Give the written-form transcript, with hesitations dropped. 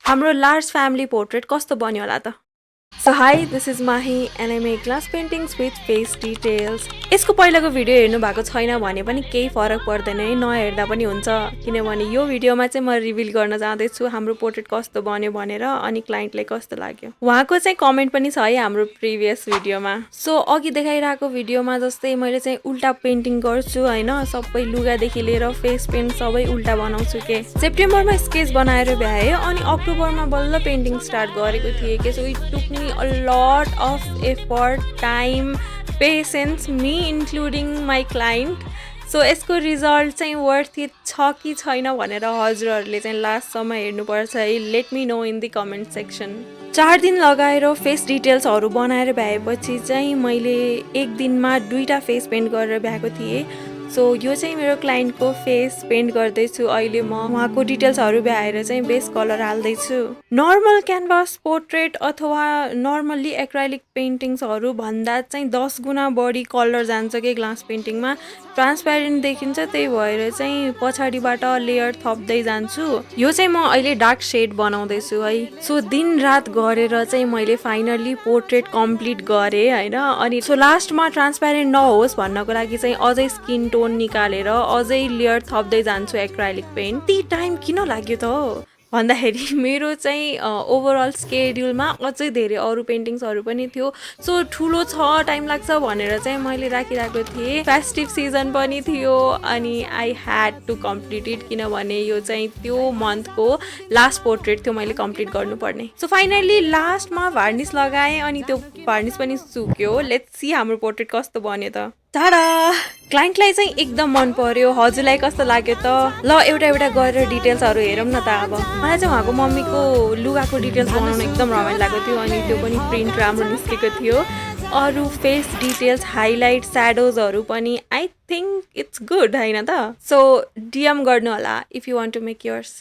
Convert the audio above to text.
हाम्रो large family portrait कस्तो बन्यो होला त? So hi, this is Mahi and I make glass paintings with face details. यसको पहिलाको भिडियो हेर्नु भएको छैन भने पनि केही फरक पर्दैन है, नहेर्दा पनि हुन्छ किनभने यो भिडियोमा चाहिँ म रिभिल गर्न जाँदै छु हाम्रो पोर्ट्रेट कस्तो बन्यो भनेर अनि क्लाइन्टले कस्तो लाग्यो। उहाँको चाहिँ कमेन्ट पनि छ है हाम्रो प्रिभियस भिडियोमा। सो अघि देखाइरहेको भिडियोमा जस्तै मैले चाहिँ उल्टा पेन्टिङ गर्छु हैन, सबै लुगादेखि लिएर फेस पेन्ट सबै उल्टा बनाउँछु के। सेप्टेम्बरमा स्केच बनाएर भ्याए अनि अक्टोबरमा बल्ल पेन्टिङ स्टार्ट गरेको थिएँ के। So it took me a lot of effort, time, patience, me including my client. So यसको रिजल्ट चाहिँ वर्थ इट छ कि छैन भनेर हजुरहरूले चाहिँ लास्टसम्म हेर्नुपर्छ है। Let me know in the comment section. 4 दिन लगाएर फेस डिटेल्सहरू बनाएर भ्याएपछि चाहिँ मैले एक दिनमा 2टा फेस पेन्ट गरेर भ्याएको थिएँ। सो यो चाहिँ मेरो क्लाइन्टको फेस पेन्ट गर्दैछु अहिले म। उहाँको डिटेल्सहरू भ्याएर चाहिँ बेस कलर हाल्दैछु। नर्मल क्यानभास पोर्ट्रेट अथवा नर्मल्ली एक्राइलिक पेन्टिङ्सहरू भन्दा चाहिँ 10 गुणा बढी कलर जान्छ कि ग्लास पेन्टिङमा। ट्रान्सप्यारेन्ट देखिन्छ, त्यही भएर चाहिँ पछाडिबाट लेयर थप्दै जान्छु। यो चाहिँ म अहिले डार्क सेड बनाउँदैछु है। सो दिन रात गरेर चाहिँ मैले फाइनल्ली पोर्ट्रेट कम्प्लिट गरेँ हैन। अनि सो लास्टमा ट्रान्सप्यारेन्ट नहोस् भन्नको लागि चाहिँ अझै स्किन टोन निकालेर अझै लेयर थप्दै जान्छु एक्राइलिक पेन्ट। ती टाइम किन लाग्यो त भन्दाखेरि मेरो चाहिँ ओभरअल स्केड्युलमा अझै धेरै अरू पेन्टिङ्सहरू पनि थियो। सो ठुलो छ टाइम लाग्छ भनेर चाहिँ मैले राखिरहेको थिएँ। फेस्टिभ सिजन पनि थियो अनि I had to complete it किनभने यो चाहिँ त्यो मन्थको लास्ट पोर्ट्रेट थियो मैले कम्प्लिट गर्नुपर्ने। सो फाइनल्ली लास्टमा भार्निस लगाएँ अनि त्यो भार्निस पनि सुक्यो। लेट्स सी हाम्रो पोर्ट्रेट कस्तो बन्यो त। टाडा! क्लाइन्टलाई चाहिँ एकदम मन पर्यो। हजुरलाई कस्तो लाग्यो त? ल एउटा एउटा गरेर डिटेल्सहरू हेरौँ न त अब। मलाई चाहिँ उहाँको मम्मीको लुगाको डिटेल्स बनाउन एकदम रमाइलो लागेको थियो अनि त्यो पनि प्रिन्ट राम्रो निस्केको थियो। अरू फेस डिटेल्स, हाइलाइट, स्याडोजहरू पनि आई थिङ्क इट्स गुड हैन त? सो डिएम गर्नु होला if you want to make yours.